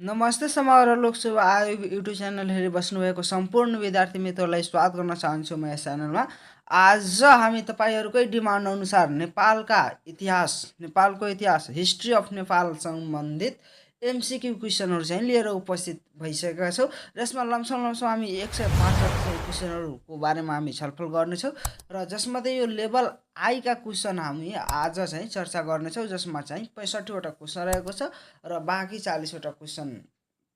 नमस्ते समग्र लोकसेवा आयोग युट्युब च्यानल हेरिबस्नुभएको सम्पूर्ण विद्यार्थी मित्रहरूलाई स्वागत गर्न चाहन्छु म यस च्यानलमा। आज हामी तपाईँहरूकै डिमान्ड अनुसार नेपालको इतिहास हिस्ट्री अफ नेपाल सम्बन्धित एमसिक्यू क्वेसनहरू चाहिँ लिएर उपस्थित भइसकेका छौँ र यसमा लमसम हामी 165 क्वेसनहरूको बारेमा हामी छलफल गर्नेछौँ र जसमध्ये यो लेभल आईका क्वेसन हामी आज चाहिँ चर्चा गर्नेछौँ, जसमा चाहिँ 65वटा क्वेसन रहेको छ र बाँकी 40वटा क्वेसन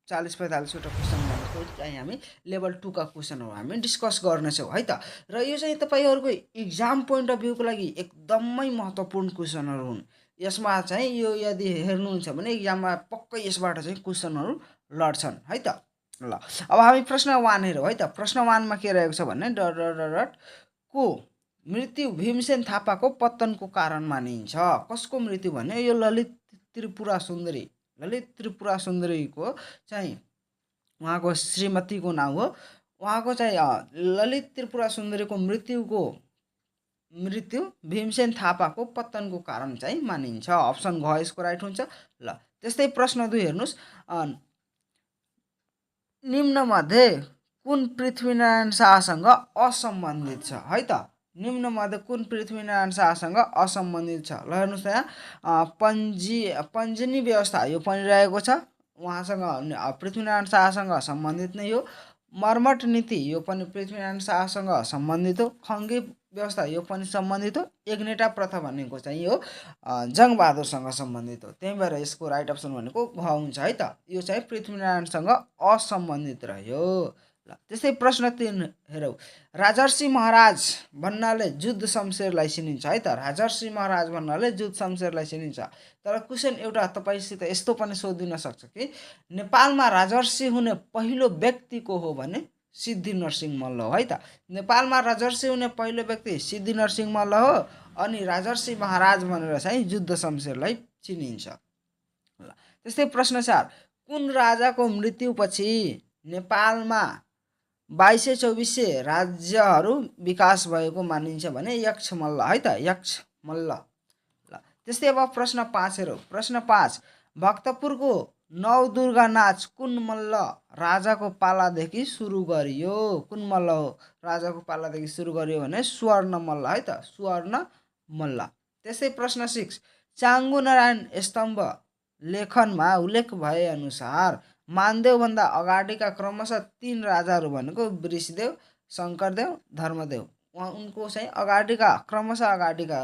40-45वटा क्वेसन भनेको चाहिँ हामी लेभल 2 का क्वेसनहरू हामी डिस्कस गर्नेछौँ है त। र यो चाहिँ तपाईँहरूको इक्जाम पोइन्ट अफ भ्यूको लागि एकदमै महत्त्वपूर्ण क्वेसनहरू हुन्। यसमा चाहिँ यो यदि हेर्नुहुन्छ भने इक्जाममा पक्कै यसबाट चाहिँ क्वेसनहरू लड्छन् है त। ल अब हामी प्रश्न 1 हेरौँ है त। प्रश्न 1 मा के रहेको छ भने को मृत्यु भीमसेन थापाको पतनको कारण मानिन्छ। कसको मृत्यु भने यो ललित त्रिपुरा सुन्दरीको चाहिँ उहाँको श्रीमतीको नाम हो। उहाँको चाहिँ ललित त्रिपुरा सुन्दरीको मृत्यु भीमसेन थापाको पतनको कारण चाहिँ मानिन्छ। अप्सन घ यसको राइट हुन्छ। ल त्यस्तै प्रश्न 2 हेर्नुस्। निम्नमध्ये कुन पृथ्वीनारायण शाहसँग असम्बन्धित छ है त। निम्नमध्ये कुन पृथ्वीनारायण शाहसँग असम्बन्धित छ। ल हेर्नुहोस् त यहाँ पञ्जिनी व्यवस्था यो पनि रहेको छ, उहाँसँग पृथ्वीनारायण शाहसँग सम्बन्धित नै हो। मर्मट नीति यो पनि पृथ्वीनारायण शाहसँग सम्बन्धित हो। खङ्गी व्यवस्था यो पनि सम्बन्धित हो। एग्नेटा प्रथा भनेको चाहिँ यो जङ्गबहादुरसँग सम्बन्धित हो। त्यही भएर यसको राइट अप्सन भनेको घ हुन्छ है त। यो चाहिँ पृथ्वीनारायणसँग असम्बन्धित रह्यो। ल त्यस्तै प्रश्न 3 हेरौँ। राजर्षि महाराज भन्नाले जुद्ध शमशेरलाई चिनिन्छ है त। राजर्षि महाराज भन्नाले जुद्ध शमशेरलाई चिनिन्छ। तर क्वेसन एउटा तपाईँसित यस्तो पनि सोधिन सक्छ कि नेपालमा राजर्षि हुने पहिलो व्यक्ति को हो भने सिद्धिनरसिंह मल्ल हो है त। नेपालमा राजर्षि हुने पहिलो व्यक्ति सिद्धिनरसिंह मल्ल हो। अनि राजर्षि महाराज भनेर चाहिँ जुद्ध शमशेरलाई चिनिन्छ। ल त्यस्तै प्रश्न 4। कुन राजाको मृत्युपछि नेपालमा 2200-2400 राज्यहरू विकास भएको मानिन्छ भने यक्षमल्ल है त। यक्षमल्ल। ल त्यस्तै अब प्रश्न 5 हेरौँ। प्रश्न 5। भक्तपुरको नवदुर्गा नाच कुन मल्ल राजाको पालादेखि सुरु गरियो। कुन मल्ल हो राजाको पालादेखि सुरु गरियो भने स्वर्ण मल्ल है त। स्वर्ण मल्ल। त्यस्तै प्रश्न 6। चाङ्गु नारायण स्तम्भ लेखनमा उल्लेख भए अनुसार मानदेवभन्दा अगाडिका क्रमशः 3 राजाहरू भनेको वृषदेव, शङ्करदेव, धर्मदेव। उनको चाहिँ क्रमशः अगाडिका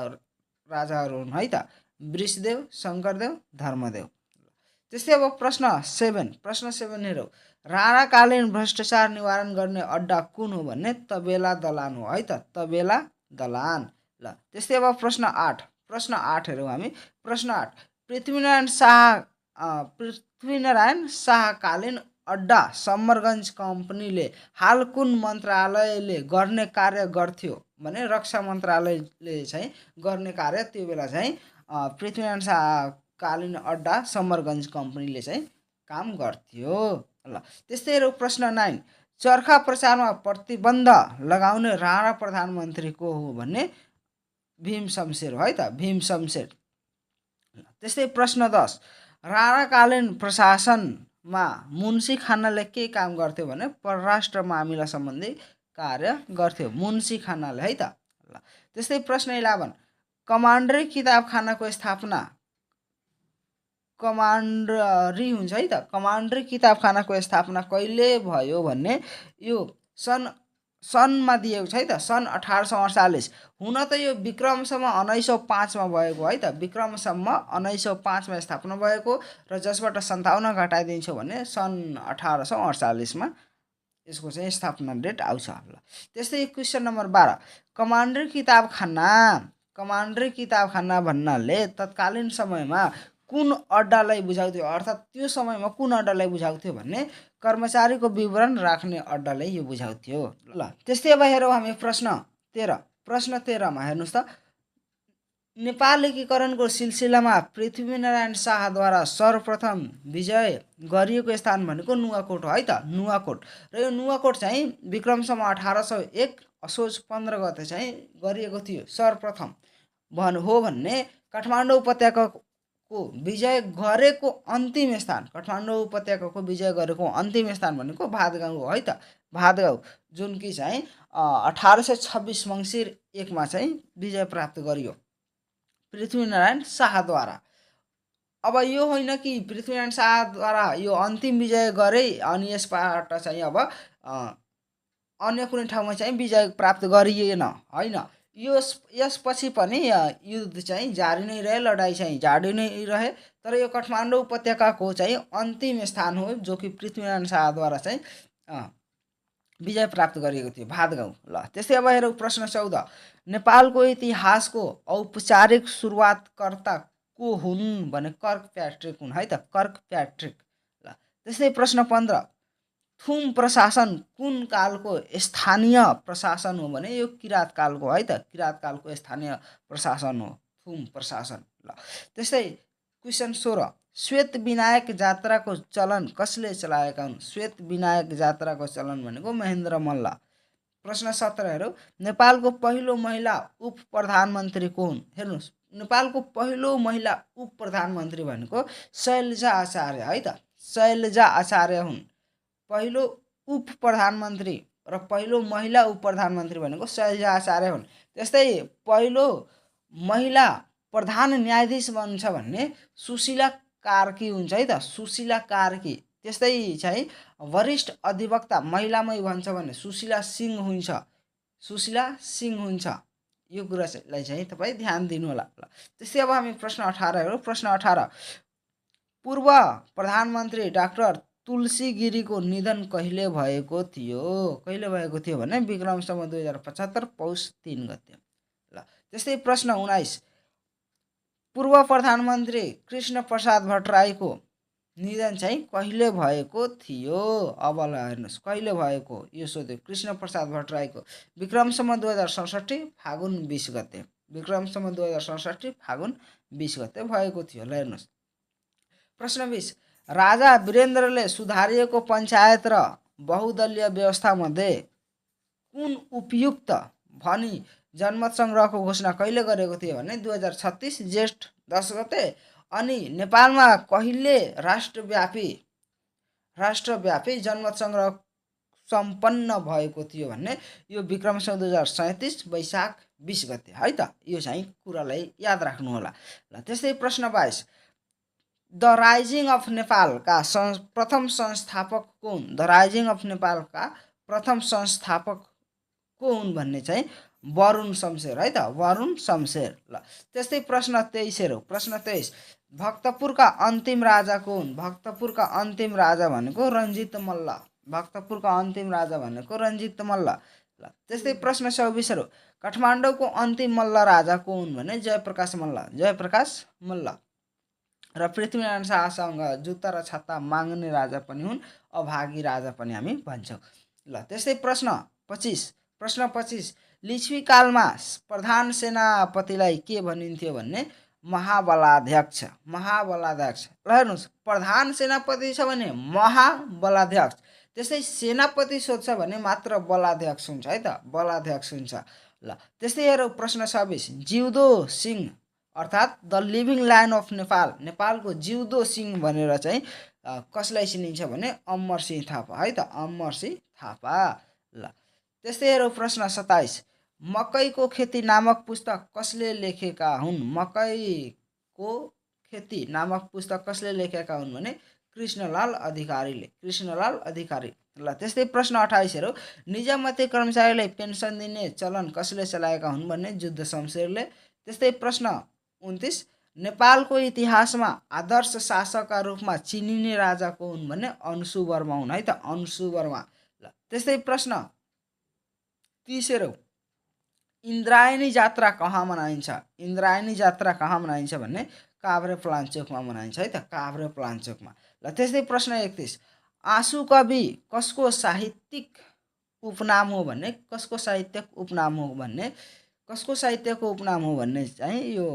राजाहरू हुन् है त। वृषदेव, शङ्करदेव, धर्मदेव। त्यस्तै अब प्रश्न 7। प्रश्न 7 हेरौँ। राणाकालीन भ्रष्टाचार निवारण गर्ने अड्डा कुन हो भने तबेला दलान हो है त। तबेला दलान। ल त्यस्तै अब प्रश्न 8। प्रश्न 8 हेरौँ हामी। प्रश्न 8। पृथ्वीनारायण शाहकालीन अड्डा समरगञ्ज कम्पनीले हाल कुन मन्त्रालयले गर्ने कार्य गर्थ्यो भने रक्षा मन्त्रालयले चाहिँ गर्ने कार्य त्यो बेला चाहिँ पृथ्वीनारायण शाहकालीन अड्डा समरगञ्ज कम्पनीले चाहिँ काम गर्थ्यो। ल त्यस्तै प्रश्न 9। चरखा प्रचारमा प्रतिबन्ध लगाउने राणा प्रधानमन्त्री को हो भने भीम शमशेर है त। भीम शमशेर। त्यस्तै प्रश्न 10। राणाकालीन प्रशासनमा मुन्सी खानाले के काम गर्थ्यो भने परराष्ट्र मामिला सम्बन्धी कार्य गर्थ्यो मुन्सी खानाले है त। ल त्यस्तै प्रश्न 11। कमान्डरी किताबखानाको स्थापना कमान्डरी हुन्छ है त। कमान्डरी किताबखानाको स्थापना कहिले भयो भने यो सनमा दिएको छ है त। सन् 1848। हुन त यो विक्रमसम्म 1905 मा भएको है त। विक्रमसम्म 1905 मा स्थापना भएको र जसबाट 57 घटाइदिन्छौँ भने सन् 1848 मा यसको चाहिँ स्थापना डेट आउँछ। ल त्यस्तै क्वेसन नम्बर 12। कमान्डरी किताबखाना भन्नाले तत्कालीन समयमा कुन अड्डालाई बुझाउँथ्यो, अर्थात् त्यो समयमा कुन अड्डालाई बुझाउँथ्यो भने कर्मचारीको विवरण राख्ने अड्डालाई यो बुझाउँथ्यो। ल त्यस्तै अब हेरौँ हामी प्रश्न 13। प्रश्न 13 मा हेर्नुहोस् त। नेपाल एकीकरणको सिलसिलामा पृथ्वीनारायण शाहद्वारा सर्वप्रथम विजय गरिएको स्थान भनेको नुवाकोट हो है त। नुवाकोट। र यो नुवाकोट चाहिँ विक्रमसम्म 1801 असोज 15 गते चाहिँ गरिएको थियो सर्वप्रथम हो भन्ने काठमाडौँ को विजय गरेको अन्तिम स्थान, काठमाडौँ उपत्यकाको विजय गरेको अन्तिम स्थान भनेको भादगाउँ हो है त। भादगाउँ जुन कि चाहिँ 1826 मङ्सिर 1मा चाहिँ विजय प्राप्त गरियो पृथ्वीनारायण शाहद्वारा। अब यो होइन कि पृथ्वीनारायण शाहद्वारा यो अन्तिम विजय गरे अनि यसबाट चाहिँ अब अन्य कुनै ठाउँमा चाहिँ विजय प्राप्त गरिएन होइन। यसपछि पनि युद्ध चाहिँ जारी नै रहे, लडाइँ चाहिँ जारी नै रहे। तर यो काठमाडौँ उपत्यकाको चाहिँ अन्तिम स्थान हो जो कि पृथ्वीनारायण शाहद्वारा चाहिँ विजय प्राप्त गरिएको थियो भादगाउँ। ल त्यस्तै अब हेरौँ प्रश्न 14, नेपालको इतिहासको औपचारिक सुरुवातकर्ता को हुन् भने कर्क प्याट्रिक हुन् है त, कर्क प्याट्रिक। ल त्यस्तै प्रश्न 15, थुम प्रशासन कुन कालको स्थानीय प्रशासन हो भने यो किराँत कालको है त, किराँत कालको स्थानीय प्रशासन हो थुम प्रशासन। ल त्यस्तै क्वेसन 16, श्वेत विनायक जात्राको चलन कसले चलाएका हुन्? श्वेत विनायक जात्राको चलन भनेको महेन्द्र मल्ल। प्रश्न 17 हेरौँ, नेपालको पहिलो महिला उप प्रधानमन्त्री को हुन्? हेर्नुहोस्, नेपालको पहिलो महिला उप प्रधानमन्त्री भनेको शैलजा आचार्य है त, शैलजा आचार्य हुन् पहिलो उप प्रधानमन्त्री, र पहिलो महिला उप प्रधानमन्त्री भनेको शैलजा आचार्य हुन्। त्यस्तै पहिलो महिला प्रधान न्यायाधीश बन्छ भन्ने सुशीला कार्की हुन्छ है त, सुशीला कार्की। त्यस्तै चाहिँ वरिष्ठ अधिवक्ता महिलामै भन्छ भने सुशीला सिंह हुन्छ, सुशीला सिंह हुन्छ। यो कुरालाई चाहिँ तपाईँ ध्यान दिनु होला। ल त्यस्तै अब हामी प्रश्न 18 हेरौँ। प्रश्न 18, पूर्व प्रधानमन्त्री डाक्टर तुलसी गिरीको निधन कहिले भएको थियो? कहिले भएको थियो भने विक्रमसम्म 2075 पौष 3 गते। ल त्यस्तै प्रश्न 19, पूर्व प्रधानमन्त्री कृष्ण प्रसाद भट्टराईको निधन चाहिँ कहिले भएको थियो? अब ल हेर्नुहोस् कहिले भएको यो सोध्यो। कृष्ण प्रसाद भट्टराईको विक्रमसम्म 2067 फागुन 20 गते, विक्रमसम्म 2067 फागुन 20 गते भएको थियो। ल हेर्नुहोस् प्रश्न 20, राजा वीरेन्द्रले सुधारिएको पञ्चायत र बहुदलीय व्यवस्थामध्ये कुन उपयुक्त भनी जनमत सङ्ग्रहको घोषणा कहिले गरेको थियो भने 2036 जेठ 10 गते। अनि नेपालमा कहिले राष्ट्रव्यापी जनमत सङ्ग्रह सम्पन्न भएको थियो भने यो विक्रमसम्म 2037 वैशाख 20 गते है त। यो चाहिँ कुरालाई याद राख्नु होला। ल त्यस्तै प्रश्न 22, द राइजिङ अफ नेपालका प्रथम संस्थापक को हुन्? द राइजिङ अफ नेपालका प्रथम संस्थापक को हुन् भन्ने चाहिँ वरुण शमशेर है त, वरुण शमशेर। ल त्यस्तै प्रश्न 23 हेरौँ। प्रश्न 23, भक्तपुरका अन्तिम राजा को हुन्? भक्तपुरका अन्तिम राजा भनेको रञ्जित मल्ल, भक्तपुरका अन्तिम राजा भनेको रञ्जित मल्ल। ल त्यस्तै प्रश्न 24 हेरौँ, काठमाडौँको अन्तिम मल्ल राजा को हुन् भने जयप्रकाश मल्ल, जयप्रकाश मल्ल। र पृथ्वीनारायण शाहसँग जुत्ता र छत्ता माग्ने राजा पनि हुन्, अभागी राजा पनि हामी भन्छौँ। ल त्यस्तै प्रश्न 25, लिच्छवीकालमा प्रधान सेनापतिलाई के भनिन्थ्यो भन्ने महाबलाध्यक्ष, महाबलाध्यक्ष। ल हेर्नुहोस् प्रधान सेनापति छ भने महाबलाध्यक्ष, त्यस्तै सेनापति सोध्छ भने मात्र बलाध्यक्ष हुन्छ है त, बलाध्यक्ष हुन्छ। ल त्यस्तै हेरौँ प्रश्न 26, जिउँदो सिंह अर्थात् the living lion of Nepal, नेपालको जिउँदो सिंह भनेर चाहिँ कसलाई चिनिन्छ भने अमरसिंह थापा है त, अमरसिंह थापा। ल त्यस्तै हेरौँ प्रश्न 27, मकैको खेती नामक पुस्तक कसले लेखेका हुन्? मकैको खेती नामक पुस्तक कसले लेखेका हुन् भने कृष्णलाल अधिकारीले, कृष्णलाल अधिकारी। ल त्यस्तै प्रश्न 28 हेरौँ, निजामती कर्मचारीलाई पेन्सन दिने चलन कसले चलाएका हुन् भने जुद्ध शमशेरले। त्यस्तै प्रश्न 29, नेपालको इतिहासमा आदर्श शासकका रूपमा चिनिने राजा को हुन् भने अन्सु वर्मा हुन् है त, अन्सु वर्मा। ल त्यस्तै प्रश्न 30 हेरौँ, इन्द्रायणी जात्रा कहाँ मनाइन्छ? इन्द्रायणी जात्रा कहाँ मनाइन्छ भन्ने काभ्रेपलाञ्चोकमा मनाइन्छ है त, काभ्रेपलाञ्चोकमा। ल त्यस्तै प्रश्न 31, आँसु कवि कसको साहित्यिक उपनाम हो भन्ने, कसको साहित्यिक उपनाम हो भन्ने, कसको साहित्यको उपनाम हो भन्ने चाहिँ यो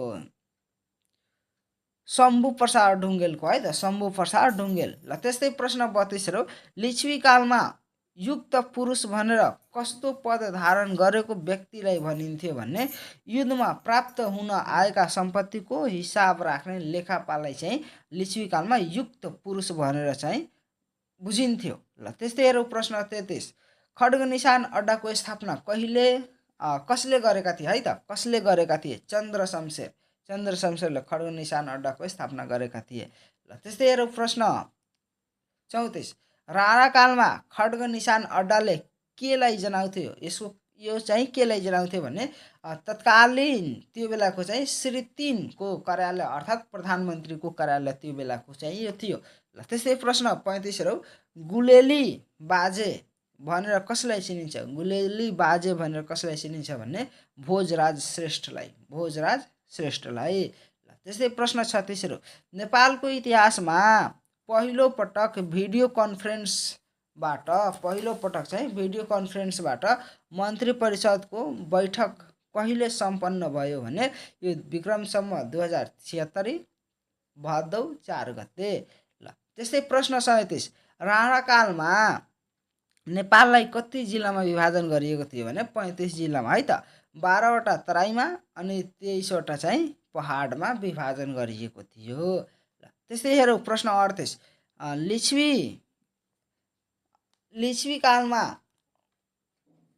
शम्भु प्रसाद ढुङ्गेलको है त, शम्भु प्रसाद ढुङ्गेल। ल त्यस्तै प्रश्न 32 हेरौँ, लिच्छवीकालमा युक्त पुरुष भनेर कस्तो पद धारण गरेको व्यक्तिलाई भनिन्थ्यो भने युद्धमा प्राप्त हुन आएका सम्पत्तिको हिसाब राख्ने लेखापाललाई चाहिँ लिच्छवीकालमा युक्त पुरुष भनेर चाहिँ बुझिन्थ्यो। ल त्यस्तै हेरौँ प्रश्न 33। खड्ग निशान अड्डाको स्थापना कसले गरेका थिए है त? कसले गरेका थिए? चन्द्र शमशेरले खड्ग निशान अड्डाको स्थापना गरेका थिए। ल त्यस्तै हेरौँ प्रश्न 34। राणाकालमा खड्ग निशान अड्डाले केलाई जनाउँथ्यो? यो चाहिँ केलाई जनाउँथ्यो भने तत्कालीन त्यो बेलाको चाहिँ श्री 3 को कार्यालय अर्थात् प्रधानमन्त्रीको कार्यालय त्यो बेलाको चाहिँ यो थियो। ल त्यस्तै प्रश्न 35 हेरौँ। गुलेली बाजे भनेर कसलाई चिनिन्छ? गुलेली बाजे भनेर कसलाई चिनिन्छ भने भोजराज श्रेष्ठलाई। ल त्यस्तै प्रश्न 36 हेरौँ। नेपालको इतिहासमा पहिलो पटक भिडियो कन्फरेन्सबाट मन्त्री परिषदको बैठक कहिले सम्पन्न भयो भने यो विक्रम सम्वत 2076 भदौ 4 गते। ल त्यस्तै प्रश्न 37। राणाकालमा नेपाललाई कति जिल्लामा विभाजन गरिएको थियो भने 35 जिल्लामा है त। 12वटा तराईमा अनि 23वटा चाहिँ पहाडमा विभाजन गरिएको थियो। ल त्यस्तै हेरौँ प्रश्न 38। लिच्छवीकालमा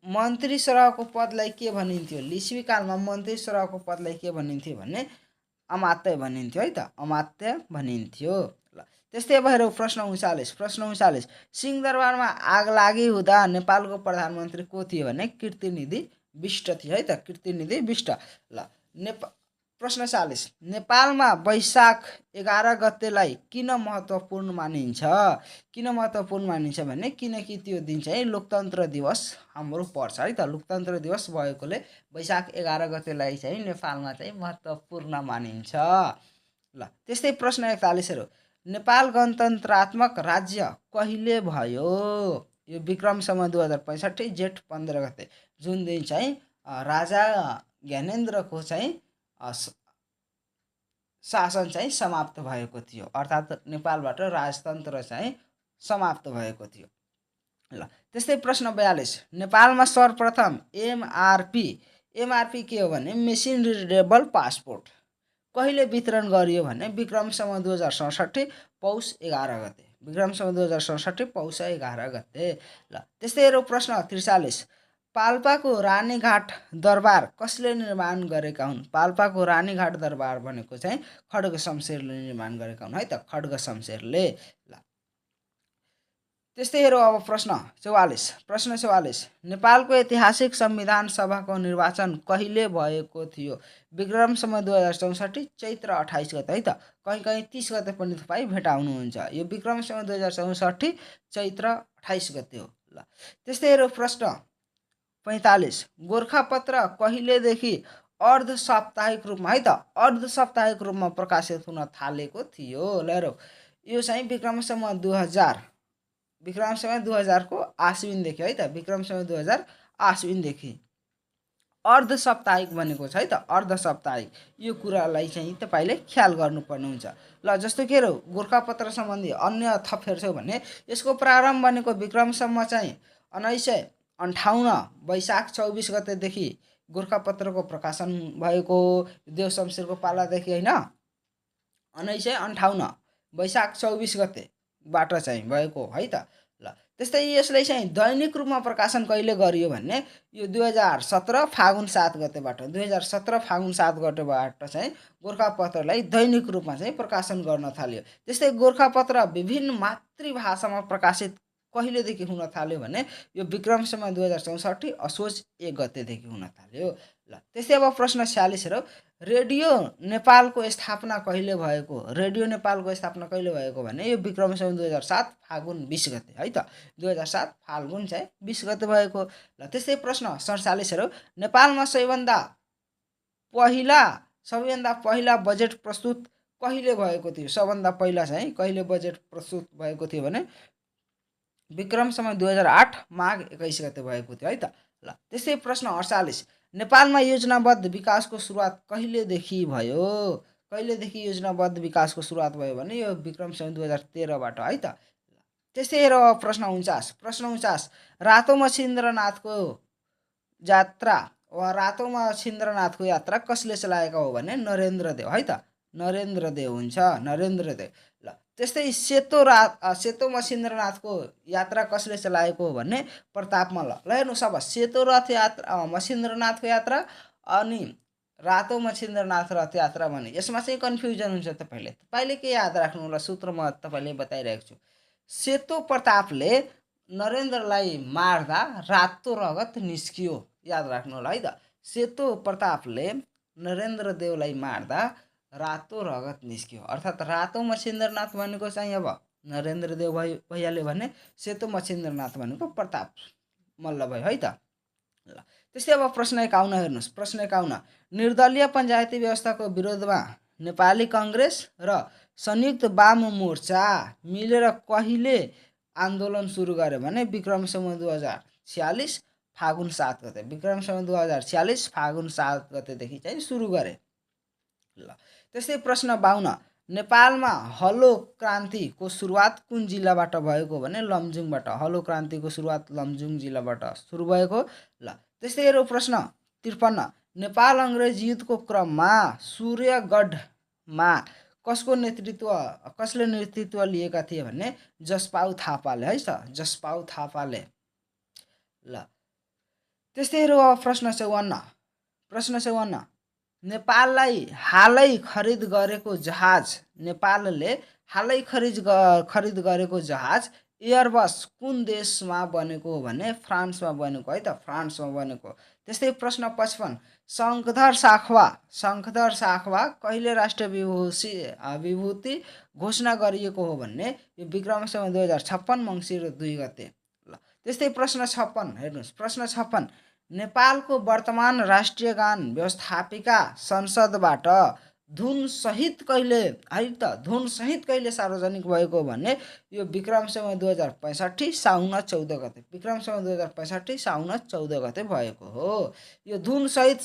मन्त्री सरहको पदलाई के भनिन्थ्यो? लिच्छवीकालमा मन्त्री सरहको पदलाई के भनिन्थ्यो भने अमात्य भनिन्थ्यो है त, अमात्य भनिन्थ्यो। ल त्यस्तै अब हेरौँ प्रश्न 39। सिंहदरबारमा आगलागी हुँदा नेपालको प्रधानमन्त्री को थियो भने कीर्तिनिधि बिष्ट थियो है त, कीर्तिनिधि बिष्ट। ल प्रश्न 40। नेपालमा वैशाख 11 गतेलाई किन महत्त्वपूर्ण मानिन्छ? भने किनकि त्यो दिन चाहिँ लोकतन्त्र दिवस हाम्रो पर्छ है त। लोकतन्त्र दिवस भएकोले वैशाख 11 गतेलाई चाहिँ नेपालमा चाहिँ महत्त्वपूर्ण मानिन्छ। ल त्यस्तै प्रश्न 41 हेरौँ। नेपाल गणतन्त्रात्मक राज्य कहिले भयो? यो विक्रम सम्वत 2065 जेठ 15 गते, जुन दिन चाहिँ राजा ज्ञानेन्द्रको चाहिँ शासन चाहिँ समाप्त भएको थियो, अर्थात् नेपालबाट राजतन्त्र चाहिँ समाप्त भएको थियो। ल त्यस्तै प्रश्न 42। नेपालमा सर्वप्रथम एमआरपी के हो भने मेसिन रिडेबल पासपोर्ट कहिले वितरण गरियो भने विक्रम सम्वत 2067 पौष 11 गते, विक्रम सम्वत 2067 पौष 11 गते। ल त्यस्तै हेरौँ प्रश्न 43। पाल्पाको रानीघाट दरबार कसले निर्माण गरेका हुन्? पाल्पाको रानीघाट दरबार भनेको चाहिँ खड्ग शमशेरले निर्माण गरेका हुन् है त, खड्ग शमशेरले। ल त्यस्तै हेरौँ अब प्रश्न 44। नेपालको ऐतिहासिक संविधान सभाको निर्वाचन कहिले भएको थियो? विक्रम सम्वत 2064 चैत्र 28 गते है त, कहीँ 30 गते पनि तपाईँ भेटाउनुहुन्छ। यो विक्रम सम्वत 2064 चैत्र 28 गते हो। ल त्यस्तै हेरौँ प्रश्न 45। गोरखापत्र कहिलेदेखि अर्ध साप्ताहिक रूपमा है त, अर्ध साप्ताहिक रूपमा प्रकाशित हुन थालेको थियो? ल हेरौँ, यो चाहिँ विक्रम सम्वत 2000 को आश्विनदेखि है त, विक्रम सम्वत 2000 आश्विनदेखि अर्ध साप्ताहिक बनेको छ है त, अर्ध साप्ताहिक। यो कुरालाई चाहिँ तपाईँले ख्याल गर्नुपर्ने हुन्छ। ल जस्तो कि हेरौँ गोरखापत्र सम्बन्धी अन्य थप हेर्छौँ भने यसको प्रारम्भ बनेको विक्रम सम्वत चाहिँ 1958 वैशाख 24 गतेदेखि गोरखापत्रको प्रकाशन भएको, देव शमशेरको पालादेखि होइन, 1958 वैशाख 24 गतेबाट चाहिँ भएको है त। ल त्यस्तै यसलाई चाहिँ दैनिक रूपमा प्रकाशन कहिले गरियो भने यो 2017 फागुन 7 गतेबाट, 2017 फागुन 7 गतेबाट चाहिँ गोरखापत्रलाई दैनिक रूपमा चाहिँ प्रकाशन गर्न थाल्यो। त्यस्तै गोरखापत्र विभिन्न मातृभाषामा प्रकाशित कहिलेदेखि हुन थाल्यो भने यो विक्रम सम्वत 2064 असोज 1 गतेदेखि हुन थाल्यो। ल त्यस्तै अब प्रश्न 46 हेरौँ। रेडियो नेपालको स्थापना कहिले भएको? रेडियो नेपालको स्थापना कहिले भएको भने यो विक्रम सम्वत 2007 फागुन 20 गते है त, 2007 फाल्गुन चाहिँ 20 गते भएको। ल त्यस्तै प्रश्न 47 हेरौँ। नेपालमा सबैभन्दा पहिला बजेट प्रस्तुत कहिले भएको थियो? सबभन्दा पहिला चाहिँ कहिले बजेट प्रस्तुत भएको थियो भने विक्रम सम्वत 2008 माघ 21 गते भएको थियो है त। ल त्यस्तै प्रश्न 48। नेपालमा योजनाबद्ध विकासको सुरुवात कहिलेदेखि भयो? कहिलेदेखि योजनाबद्ध विकासको सुरुवात भयो भने यो विक्रम सम्वत 2013बाट है त। त्यस्तै हेर प्रश्न 49 रातो मच्छिन्द्रनाथको जात्रा वा रातो मच्छिन्द्रनाथको यात्रा कसले चलाएका हो भने नरेन्द्र देव है त, नरेन्द्र देव हुन्छ, नरेन्द्र देव। ल त्यस्तै सेतो मच्छिन्द्रनाथको यात्रा कसले चलाएको हो भने प्रताप मल्ल। ल हेर्नुहोस् अब सेतो रथ यात्रा मच्छिन्द्रनाथको यात्रा अनि रातो मच्छिन्द्रनाथ रथ यात्रा भने यसमा चाहिँ कन्फ्युजन हुन्छ तपाईँले के याद राख्नु होला, सूत्र म तपाईँले बताइरहेको छु। सेतो प्रतापले नरेन्द्रलाई मार्दा रातो रगत निस्कियो, याद राख्नु होला है त। सेतो प्रतापले नरेन्द्र देवलाई मार्दा रातो रगत निस्कियो, अर्थात् रातो मच्छिन्द्रनाथ भनेको चाहिँ अब नरेन्द्र देव भइहाल्यो भने सेतो मच्छिन्द्रनाथ भनेको प्रताप मल्ल भयो है त। ल त्यस्तै अब प्रश्न 51 हेर्नुहोस्, प्रश्न 51 निर्दलीय पञ्चायती व्यवस्थाको विरोधमा नेपाली कङ्ग्रेस र संयुक्त वाम मोर्चा मिलेर कहिले आन्दोलन सुरु गर्यो भने विक्रम सम्वत 2046 फागुन 7 गते, विक्रम सम्वत 2046 फागुन 7 गतेदेखि चाहिँ सुरु गरे। ल त्यस्तै प्रश्न 52 नेपालमा हलो क्रान्तिको सुरुवात कुन जिल्लाबाट भएको भने लमजुङबाट, हलो क्रान्तिको सुरुवात लमजुङ जिल्लाबाट सुरु भएको। ल त्यस्तै हेरौँ प्रश्न 53 नेपाल अङ्ग्रेज युद्धको क्रममा सूर्यगढमा कसले नेतृत्व लिएका थिए भने जसपाउ थापाले है त, जसपाउ थापाले। ल त्यस्तै हेरौँ प्रश्न 54 नेपालले हालै खरिद गरेको जहाज एयरबस कुन देशमा बनेको हो भने फ्रान्समा बनेको है त, फ्रान्समा बनेको। त्यस्तै प्रश्न 55 शङ्खधर साखवा कहिले राष्ट्रिय विभूति घोषणा गरिएको हो भन्ने यो विक्रम सम्वत 2056 मङ्सिर 2 गते। ल त्यस्तै प्रश्न 56 हेर्नुहोस्, प्रश्न 56 नेपालको वर्तमान राष्ट्रिय गान व्यवस्थापिका संसदबाट धुनसहित कहिले सार्वजनिक भएको भने यो विक्रम सम्वत 2065 साउन 14 गते, विक्रम सम्वत 2065 साउन 14 गते भएको हो। यो धुनसहित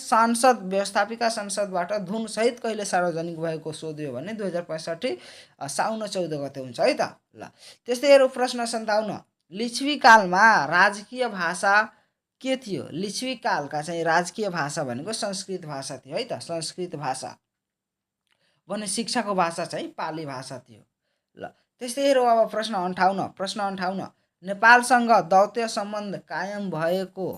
व्यवस्थापिका संसदबाट धुनसहित कहिले सार्वजनिक भएको सोध्यो भने 2065 साउन 14 गते हुन्छ है त। ल त्यस्तै हेरौँ प्रश्न 57 लिच्छवी कालमा राजकीय भाषा के थियो, लिच्छवी कालका चाहिँ राजकीय भाषा भनेको संस्कृत भाषा थियो है त, संस्कृत भाषा भने शिक्षाको भाषा चाहिँ पाली भाषा थियो। ल त्यस्तै हेरौँ अब प्रश्न 58 नेपालसँग दौत्य सम्बन्ध कायम भएको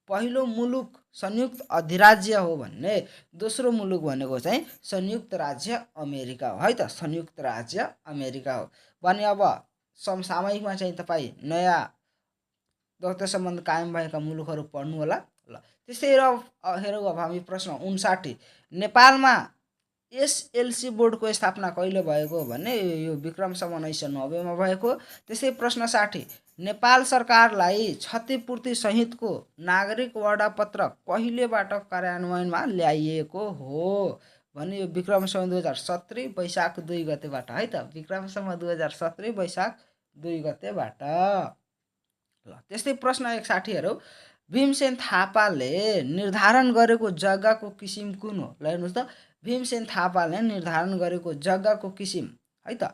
पहिलो मुलुक संयुक्त अधिराज्य हो भन्ने दोस्रो मुलुक भनेको चाहिँ संयुक्त राज्य अमेरिका हो है त, संयुक्त राज्य अमेरिका हो भने अब समसामयिकमा चाहिँ तपाईँ नयाँ दौत्य सम्बन्ध कायम भएका मुलुकहरू पढ्नु होला। ल त्यस्तै हेरौँ अब हामी प्रश्न 59 नेपालमा एसएलसी बोर्डको स्थापना कहिले भएको हो भने यो विक्रम सम्वत 1990 मा भएको। त्यस्तै प्रश्न 60 नेपाल सरकारलाई क्षतिपूर्ति सहितको नागरिक वडापत्र कहिलेबाट कार्यान्वयनमा ल्याइएको हो भने यो विक्रम सम्वत 2017 वैशाख 2 गतेबाट है त, विक्रम सम्वत 2017 वैशाख 2 गतेबाट। ल त्यस्तै प्रश्न 61 हेरौँ भीमसेन थापाले निर्धारण गरेको जग्गाको किसिम कुन हो। ल हेर्नुहोस् त भीमसेन थापाले निर्धारण गरेको जग्गाको किसिम है त,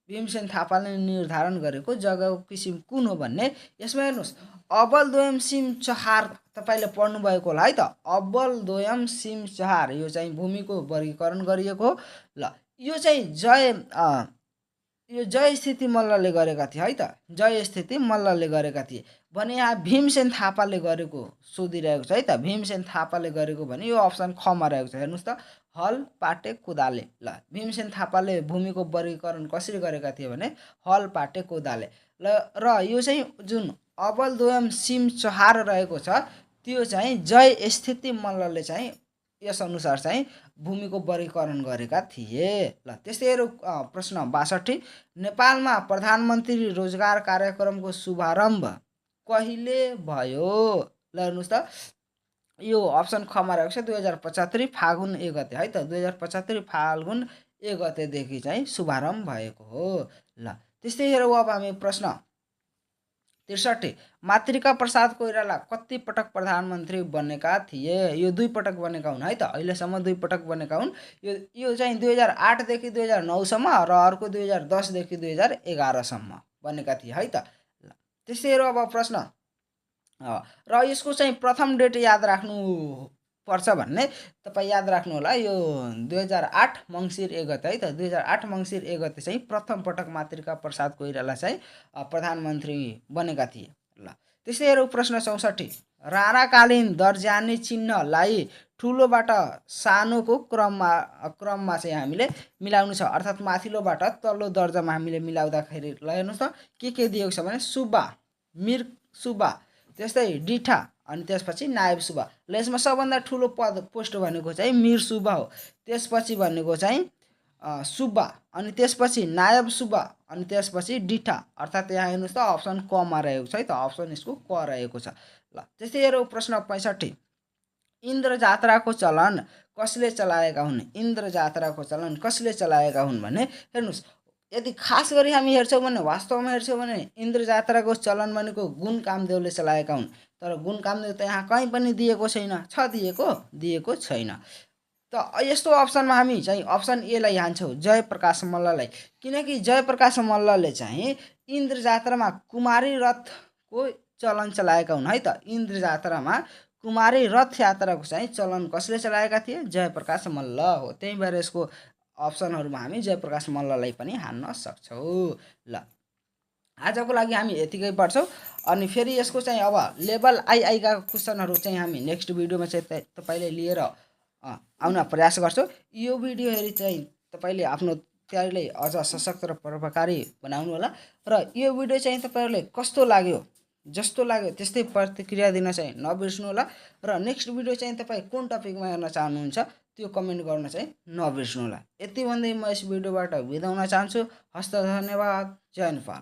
भीमसेन थापाले निर्धारण गरेको जग्गाको किसिम कुन हो भन्ने यसमा हेर्नुहोस् अब्बल दोयम सिम चहार तपाईँले पढ्नुभएको होला है त, अब्बल दोयम सिम चहार यो चाहिँ भूमिको वर्गीकरण गरिएको। ल यो चाहिँ जय स्थिति मल्लले गरेका थिए है त, जय स्थिति मल्लले गरेका थिए भने यहाँ भीमसेन थापाले गरेको सोधिरहेको छ है त, भीमसेन थापाले गरेको भने यो अप्सन खमा रहेको छ। हेर्नुहोस् त हल पाटे कोदाले। ल भीमसेन थापाले भूमिको वर्गीकरण कसरी गरेका थिए भने हल पाटे कोदाले। ल र यो चाहिँ जुन अब्बल दोयम सिम चहार रहेको छ त्यो चाहिँ जय स्थिति मल्लले चाहिँ यस अनुसार चाहिँ भूमिको वर्गीकरण गरेका थिए। ल त्यस्तै हेरौँ प्रश्न 62 नेपालमा प्रधानमन्त्री रोजगार कार्यक्रमको शुभारम्भ कहिले भयो। ल हेर्नुहोस् त यो अप्सन खमा रहेको छ 2075 फागुन 1 गते है त, 2075 फागुन 1 गतेदेखि चाहिँ शुभारम्भ भएको हो। ल त्यस्तै हेरौँ अब हामी प्रश्न 63 मातृका प्रसाद कोइराला कति पटक प्रधानमन्त्री बनेका थिए। यो 2 पटक बनेका हुन् है त, अहिलेसम्म 2 पटक बनेका हुन्। यो चाहिँ 2008 देखि 2009 सम्म र अर्को 2010 देखि 2011 सम्म बनेका थिए है त। ल त्यस्तै हेरौँ अब प्रश्न। र यसको चाहिँ प्रथम डेट याद राख्नु पर्छ भन्ने तपाईँ याद राख्नु होला, यो 2008 मङ्सिर 1 गते है त। 2008 मङ्सिर 1 गते चाहिँ प्रथम पटक मातृका प्रसाद कोइराला चाहिँ प्रधानमन्त्री बनेका थिए। ल त्यस्तै हेरौँ प्रश्न 64। राणाकालीन दर्जानी चिन्हलाई ठुलोबाट सानोको क्रममा चाहिँ हामीले मिलाउनु छ, अर्थात् माथिल्लोबाट तल्लो दर्जामा हामीले मिलाउँदाखेरि ल हेर्नुहोस् त के दिएको छ भने सुब्बा, मिर सुब्बा, त्यस्तै डिठा अनि त्यसपछि नायब सुब्बा। ल यसमा सबभन्दा ठुलो पोस्ट भनेको चाहिँ मिर सुब्बा हो, त्यसपछि भनेको चाहिँ सुब्बा, अनि त्यसपछि नायब सुब्बा, अनि त्यसपछि डिठा, अर्थात् यहाँ हेर्नुहोस् त अप्सन कमा रहेको छ है त, अप्सन यसको क रहेको छ। ल त्यस्तै हेरौँ प्रश्न 65। इन्द्र जात्राको चलन कसले चलाएका हुन्? इन्द्र जात्राको चलन कसले चलाएका हुन् भने हेर्नुहोस्, यदि खास गरी हामी हेर्छौँ भने वास्तवमा हेर्छौँ भने इन्द्र जात्राको चलन भनेको गुण कामदेवले चलाएका हुन्, तर गुण कामदेव त यहाँ कहीँ पनि दिएको छैन, छ दिएको छैन। त यस्तो अप्सनमा हामी चाहिँ अप्सन एलाई हान्छौँ, जयप्रकाश मल्ललाई, किनकि जयप्रकाश मल्लले चाहिँ इन्द्र जात्रामा कुमारी रथको चलन चलाएका हुन् है त। इन्द्र जात्रामा कुमारी रथ यात्राको चाहिँ चलन कसले चलाएका थिए? जयप्रकाश मल्ल हो। त्यही भएर यसको अप्सनहरूमा हामी जयप्रकाश मल्ललाई पनि हान्न सक्छौँ। ल आजको लागि हामी यतिकै पढ्छौँ, अनि फेरि यसको चाहिँ अब लेभल आइका क्वेसनहरू चाहिँ हामी नेक्स्ट भिडियोमा चाहिँ तपाईँले लिएर आउन प्रयास गर्छौँ। यो भिडियो हेरी चाहिँ तपाईँले आफ्नो तयारीलाई अझ सशक्त र प्रभावकारी बनाउनु होला, र यो भिडियो चाहिँ तपाईँहरूले कस्तो लाग्यो, जस्तो लाग्यो त्यस्तै प्रतिक्रिया दिन चाहिँ नबिर्स्नु होला, र नेक्स्ट भिडियो चाहिँ तपाईँ कुन टपिकमा हेर्न चाहनुहुन्छ त्यो कमेन्ट गर्न चाहिँ नबिर्स्नु होला। यति भन्दै म यस भिडियोबाट बिदा हुन चाहन्छु। हस्त, धन्यवाद, जय नेपाल।